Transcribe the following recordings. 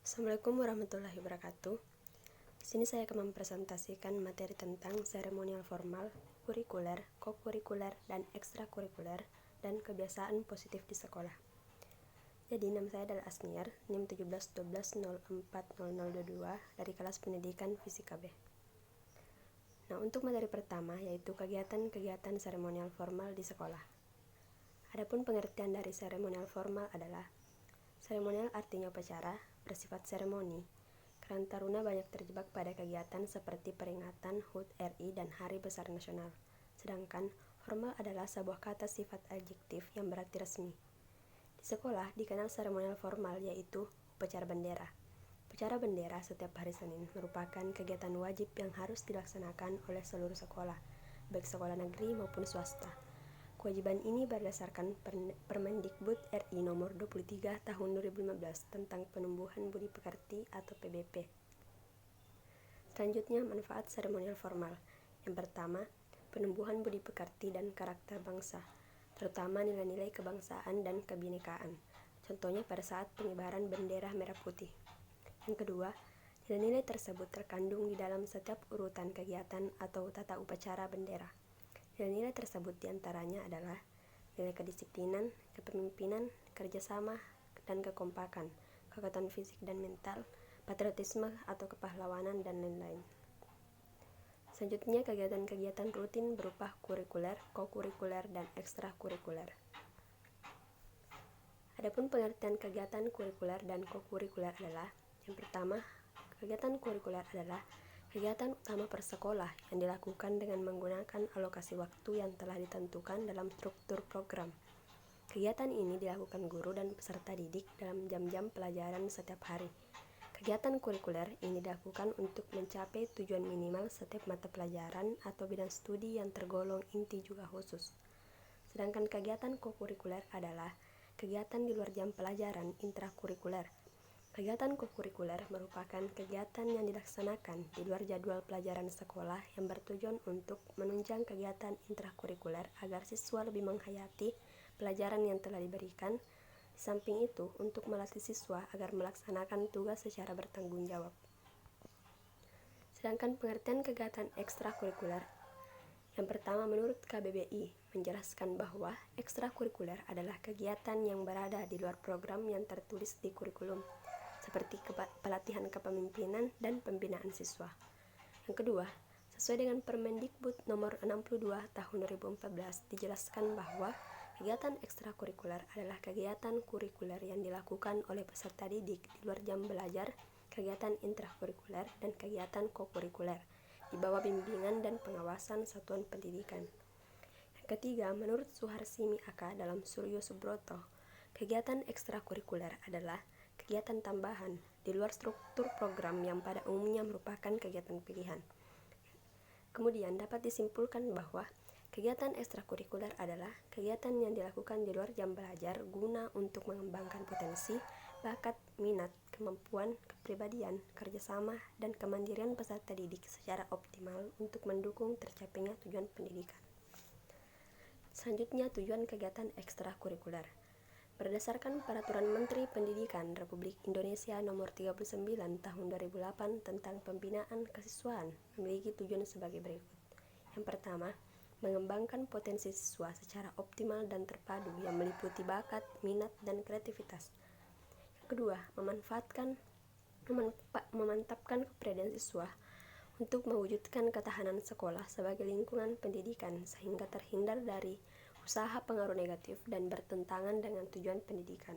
Assalamualaikum warahmatullahi wabarakatuh. Di sini saya akan mempresentasikan materi tentang seremonial formal, kurikuler, kokurikuler, dan ekstrakurikuler, dan kebiasaan positif di sekolah. Jadi, nama saya adalah Asniar, NIM 1712040022 dari kelas pendidikan Fisika B. Nah, untuk materi pertama yaitu kegiatan-kegiatan seremonial formal di sekolah. Adapun pengertian dari seremonial formal adalah seremonial artinya upacara, bersifat seremoni. Karang Taruna banyak terjebak pada kegiatan seperti peringatan HUT RI dan Hari Besar Nasional. Sedangkan formal adalah sebuah kata sifat adjektif yang berarti resmi. Di sekolah dikenal seremonial formal yaitu upacara bendera. Upacara bendera setiap hari Senin merupakan kegiatan wajib yang harus dilaksanakan oleh seluruh sekolah, baik sekolah negeri maupun swasta. Kewajiban ini berdasarkan Permendikbud RI nomor 23 tahun 2015 tentang penumbuhan budi pekerti atau PBP. Selanjutnya, manfaat seremonial formal. Yang pertama, penumbuhan budi pekerti dan karakter bangsa, terutama nilai-nilai kebangsaan dan kebinekaan. Contohnya pada saat pengibaran bendera merah putih. Yang kedua, nilai-nilai tersebut terkandung di dalam setiap urutan kegiatan atau tata upacara bendera. Nilai-nilai tersebut diantaranya adalah nilai kedisiplinan, kepemimpinan, kerjasama, dan kekompakan, kekuatan fisik dan mental, patriotisme atau kepahlawanan, dan lain-lain. Selanjutnya, kegiatan-kegiatan rutin berupa kurikuler, kokurikuler, dan ekstrakurikuler. Adapun pengertian kegiatan kurikuler dan kokurikuler adalah: yang pertama, kegiatan kurikuler adalah kegiatan utama per sekolah yang dilakukan dengan menggunakan alokasi waktu yang telah ditentukan dalam struktur program. Kegiatan ini dilakukan guru dan peserta didik dalam jam-jam pelajaran setiap hari. Kegiatan kurikuler ini dilakukan untuk mencapai tujuan minimal setiap mata pelajaran atau bidang studi yang tergolong inti juga khusus. Sedangkan kegiatan kokurikuler adalah kegiatan di luar jam pelajaran intrakurikuler. Kegiatan kokurikuler merupakan kegiatan yang dilaksanakan di luar jadwal pelajaran sekolah yang bertujuan untuk menunjang kegiatan intrakurikuler agar siswa lebih menghayati pelajaran yang telah diberikan. Di samping itu, untuk melatih siswa agar melaksanakan tugas secara bertanggung jawab. Sedangkan pengertian kegiatan ekstrakurikuler. Yang pertama, menurut KBBI, menjelaskan bahwa ekstrakurikuler adalah kegiatan yang berada di luar program yang tertulis di kurikulum, seperti pelatihan kepemimpinan dan pembinaan siswa. Yang kedua, sesuai dengan Permendikbud nomor 62 tahun 2014 dijelaskan bahwa kegiatan ekstrakurikuler adalah kegiatan kurikuler yang dilakukan oleh peserta didik di luar jam belajar, kegiatan intrakurikuler, dan kegiatan kokurikuler di bawah bimbingan dan pengawasan satuan pendidikan. Yang ketiga, menurut Suharsi Miaka dalam Suryo Subroto, kegiatan ekstrakurikuler adalah kegiatan tambahan di luar struktur program yang pada umumnya merupakan kegiatan pilihan. Kemudian dapat disimpulkan bahwa kegiatan ekstrakurikuler adalah kegiatan yang dilakukan di luar jam belajar guna untuk mengembangkan potensi, bakat, minat, kemampuan, kepribadian, kerjasama, dan kemandirian peserta didik secara optimal untuk mendukung tercapainya tujuan pendidikan. Selanjutnya, tujuan kegiatan ekstrakurikuler. Berdasarkan Peraturan Menteri Pendidikan Republik Indonesia Nomor 39 Tahun 2008 tentang Pembinaan Kesiswaan memiliki tujuan sebagai berikut. Yang pertama, mengembangkan potensi siswa secara optimal dan terpadu yang meliputi bakat, minat, dan kreativitas. Yang kedua, memantapkan kepribadian siswa untuk mewujudkan ketahanan sekolah sebagai lingkungan pendidikan sehingga terhindar dari usaha pengaruh negatif dan bertentangan dengan tujuan pendidikan.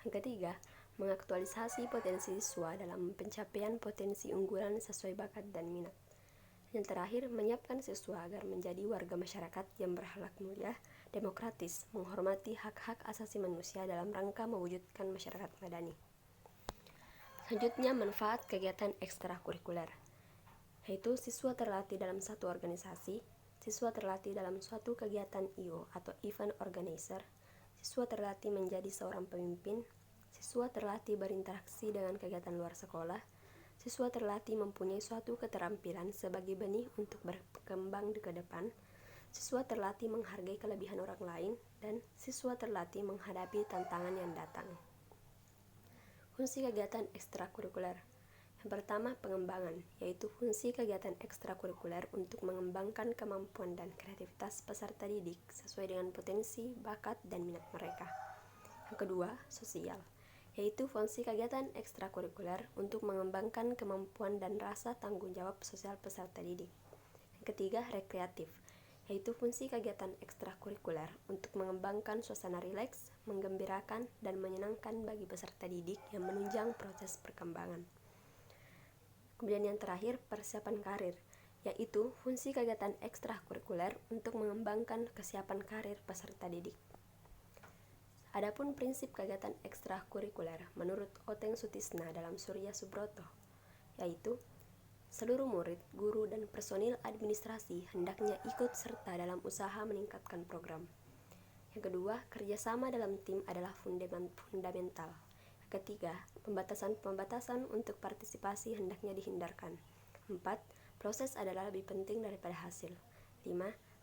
Yang ketiga, mengaktualisasi potensi siswa dalam pencapaian potensi unggulan sesuai bakat dan minat. Yang terakhir, menyiapkan siswa agar menjadi warga masyarakat yang berakhlak mulia, demokratis, menghormati hak-hak asasi manusia dalam rangka mewujudkan masyarakat madani. Selanjutnya, manfaat kegiatan ekstrakurikuler, yaitu siswa terlatih dalam satu organisasi, siswa terlatih dalam suatu kegiatan IO atau event organizer, siswa terlatih menjadi seorang pemimpin, siswa terlatih berinteraksi dengan kegiatan luar sekolah, siswa terlatih mempunyai suatu keterampilan sebagai benih untuk berkembang ke depan, siswa terlatih menghargai kelebihan orang lain, dan siswa terlatih menghadapi tantangan yang datang. Fungsi kegiatan ekstrakurikuler. Yang pertama, pengembangan, yaitu fungsi kegiatan ekstrakurikuler untuk mengembangkan kemampuan dan kreativitas peserta didik sesuai dengan potensi, bakat, dan minat mereka. Yang kedua, sosial, yaitu fungsi kegiatan ekstrakurikuler untuk mengembangkan kemampuan dan rasa tanggung jawab sosial peserta didik. Yang ketiga, rekreatif, yaitu fungsi kegiatan ekstrakurikuler untuk mengembangkan suasana rileks, menggembirakan, dan menyenangkan bagi peserta didik yang menunjang proses perkembangan. Kemudian yang terakhir, persiapan karir, yaitu fungsi kegiatan ekstrakurikuler untuk mengembangkan kesiapan karir peserta didik. Adapun prinsip kegiatan ekstrakurikuler menurut Oteng Sutisna dalam Surya Subroto, yaitu seluruh murid, guru, dan personil administrasi hendaknya ikut serta dalam usaha meningkatkan program. Yang kedua, kerjasama dalam tim adalah fundamental. Yang ketiga, pembatasan untuk partisipasi hendaknya dihindarkan. 4. Proses adalah lebih penting daripada hasil. 5.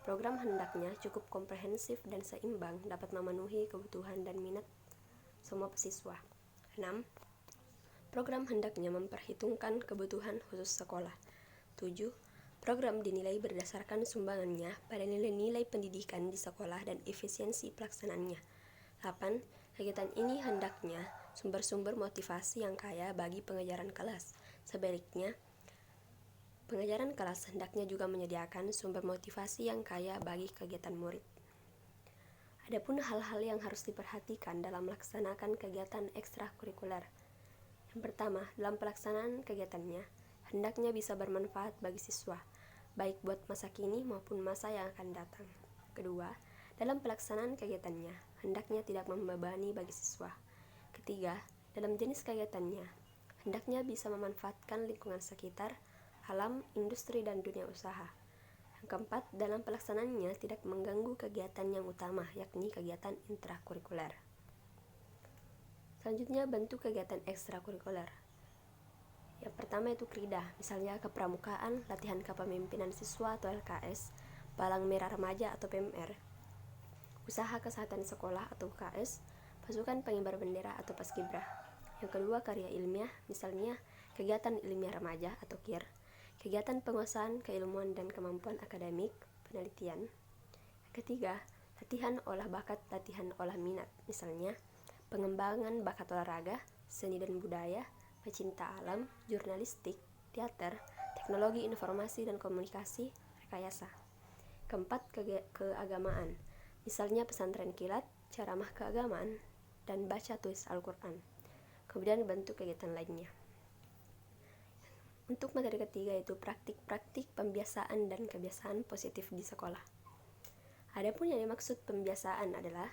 Program hendaknya cukup komprehensif dan seimbang dapat memenuhi kebutuhan dan minat semua siswa. 6. Program hendaknya memperhitungkan kebutuhan khusus sekolah. 7. Program dinilai berdasarkan sumbangannya pada nilai-nilai pendidikan di sekolah dan efisiensi pelaksanaannya. 8. Kegiatan ini hendaknya sumber-sumber motivasi yang kaya bagi pengajaran kelas. Sebaliknya, pengajaran kelas hendaknya juga menyediakan sumber motivasi yang kaya bagi kegiatan murid. Adapun hal-hal yang harus diperhatikan dalam melaksanakan kegiatan ekstrakurikuler. Yang pertama, dalam pelaksanaan kegiatannya, hendaknya bisa bermanfaat bagi siswa, baik buat masa kini maupun masa yang akan datang. Kedua, dalam pelaksanaan kegiatannya, hendaknya tidak membebani bagi siswa. Ketiga, dalam jenis kegiatannya, hendaknya bisa memanfaatkan lingkungan sekitar, alam, industri, dan dunia usaha. Yang keempat, dalam pelaksanaannya tidak mengganggu kegiatan yang utama, yakni kegiatan intrakurikuler. Selanjutnya, bentuk kegiatan ekstrakurikuler. Yang pertama itu krida, misalnya kepramukaan, latihan kepemimpinan siswa atau LKS, palang merah remaja atau PMR, usaha kesehatan sekolah atau UKS, pasukan pengibar bendera atau paskibrah. Yang kedua, karya ilmiah, misalnya kegiatan ilmiah remaja atau KIR, kegiatan penguasaan keilmuan dan kemampuan akademik, penelitian. Yang ketiga, latihan olah bakat, latihan olah minat, misalnya pengembangan bakat olahraga, seni dan budaya, pecinta alam, jurnalistik, teater, teknologi informasi dan komunikasi, rekayasa. Keempat, keagamaan, misalnya pesantren kilat, ceramah keagamaan, dan baca tulis Al-Quran. Kemudian bentuk kegiatan lainnya. Untuk materi ketiga yaitu praktik-praktik pembiasaan dan kebiasaan positif di sekolah. Adapun yang dimaksud pembiasaan adalah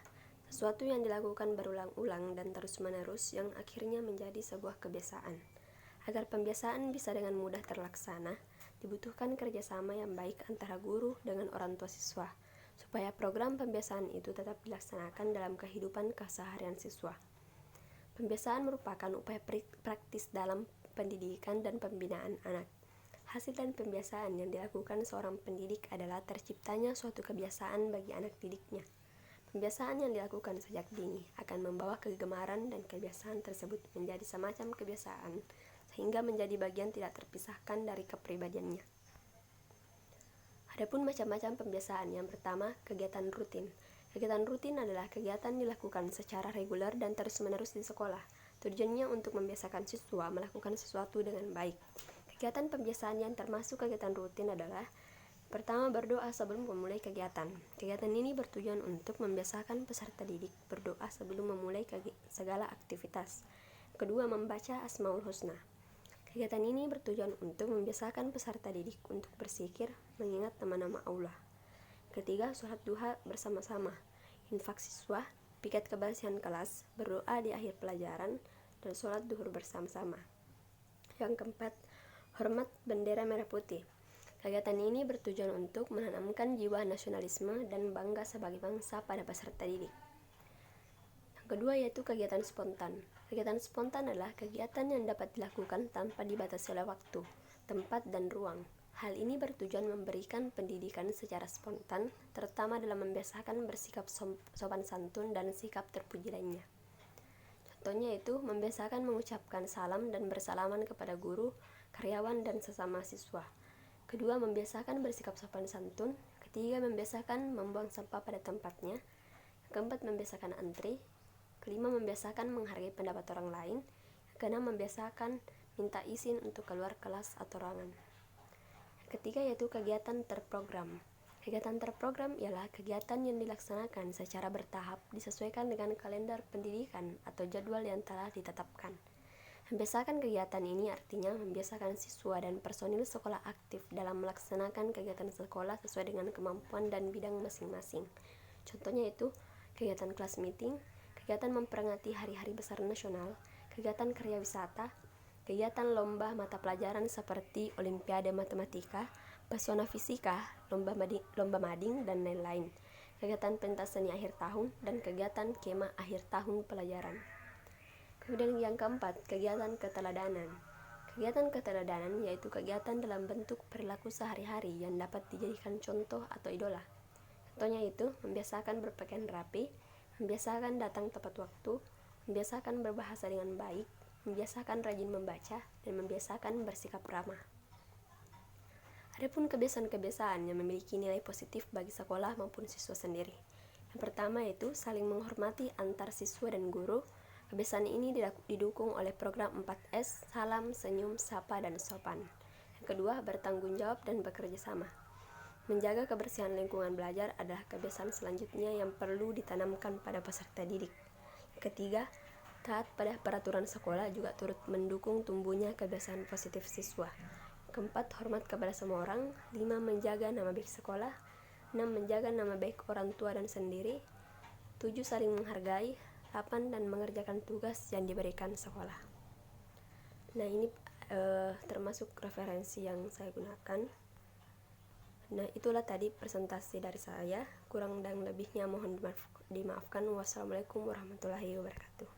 sesuatu yang dilakukan berulang-ulang dan terus-menerus yang akhirnya menjadi sebuah kebiasaan. Agar pembiasaan bisa dengan mudah terlaksana, dibutuhkan kerjasama yang baik antara guru dengan orang tua siswa, supaya program pembiasaan itu tetap dilaksanakan dalam kehidupan keseharian siswa. Pembiasaan merupakan upaya praktis dalam pendidikan dan pembinaan anak. Hasil dan pembiasaan yang dilakukan seorang pendidik adalah terciptanya suatu kebiasaan bagi anak didiknya. Pembiasaan yang dilakukan sejak dini akan membawa kegemaran dan kebiasaan tersebut menjadi semacam kebiasaan, sehingga menjadi bagian tidak terpisahkan dari kepribadiannya. Adapun macam-macam pembiasaan. Yang pertama, kegiatan rutin. Kegiatan rutin adalah kegiatan dilakukan secara reguler dan terus-menerus di sekolah. Tujuannya untuk membiasakan siswa melakukan sesuatu dengan baik. Kegiatan pembiasaan yang termasuk kegiatan rutin adalah: pertama, berdoa sebelum memulai kegiatan. Kegiatan ini bertujuan untuk membiasakan peserta didik berdoa sebelum memulai segala aktivitas. Kedua, membaca Asmaul Husna. Kegiatan ini bertujuan untuk membiasakan peserta didik untuk berzikir, mengingat nama-nama Allah. Ketiga, sholat duha bersama-sama, infak siswa, piket kebersihan kelas, berdoa di akhir pelajaran, dan sholat duhur bersama-sama. Yang keempat, hormat bendera merah putih. Kegiatan ini bertujuan untuk menanamkan jiwa nasionalisme dan bangga sebagai bangsa pada peserta didik. Yang kedua yaitu kegiatan spontan. Kegiatan spontan adalah kegiatan yang dapat dilakukan tanpa dibatasi oleh waktu, tempat, dan ruang. Hal ini bertujuan memberikan pendidikan secara spontan, terutama dalam membiasakan bersikap sopan santun dan sikap terpuji lainnya. Contohnya itu membiasakan mengucapkan salam dan bersalaman kepada guru, karyawan, dan sesama siswa. Kedua, membiasakan bersikap sopan santun. Ketiga, membiasakan membuang sampah pada tempatnya. Keempat, membiasakan antri. Kelima, membiasakan menghargai pendapat orang lain. Keenam, membiasakan minta izin untuk keluar kelas atau ruangan. Ketiga yaitu kegiatan terprogram. Kegiatan terprogram ialah kegiatan yang dilaksanakan secara bertahap disesuaikan dengan kalender pendidikan atau jadwal yang telah ditetapkan. Membiasakan kegiatan ini artinya membiasakan siswa dan personil sekolah aktif dalam melaksanakan kegiatan sekolah sesuai dengan kemampuan dan bidang masing-masing. Contohnya itu kegiatan kelas meeting, kegiatan memperingati hari-hari besar nasional, kegiatan karya wisata, kegiatan lomba mata pelajaran seperti Olimpiade Matematika, Pesona Fisika, lomba mading, dan lain-lain. Kegiatan pentas seni akhir tahun dan kegiatan kemah akhir tahun pelajaran. Kemudian yang keempat, kegiatan keteladanan. Kegiatan keteladanan yaitu kegiatan dalam bentuk perilaku sehari-hari yang dapat dijadikan contoh atau idola. Contohnya itu membiasakan berpakaian rapi, membiasakan datang tepat waktu, membiasakan berbahasa dengan baik, membiasakan rajin membaca, dan membiasakan bersikap ramah. Adapun kebiasaan-kebiasaan yang memiliki nilai positif bagi sekolah maupun siswa sendiri. Yang pertama yaitu saling menghormati antar siswa dan guru. Kebiasaan ini didukung oleh program 4S, salam, senyum, sapa, dan sopan. Yang kedua, bertanggung jawab dan bekerja sama. Menjaga kebersihan lingkungan belajar adalah kebiasaan selanjutnya yang perlu ditanamkan pada peserta didik. Ketiga, taat pada peraturan sekolah juga turut mendukung tumbuhnya kebiasaan positif siswa. Keempat, hormat kepada semua orang. 5, menjaga nama baik sekolah. 6, menjaga nama baik orang tua dan sendiri. 7, saling menghargai. 8, dan mengerjakan tugas yang diberikan sekolah. Nah, ini termasuk referensi yang saya gunakan. Nah, itulah tadi presentasi dari saya. Kurang dan lebihnya mohon dimaafkan. Wassalamualaikum warahmatullahi wabarakatuh.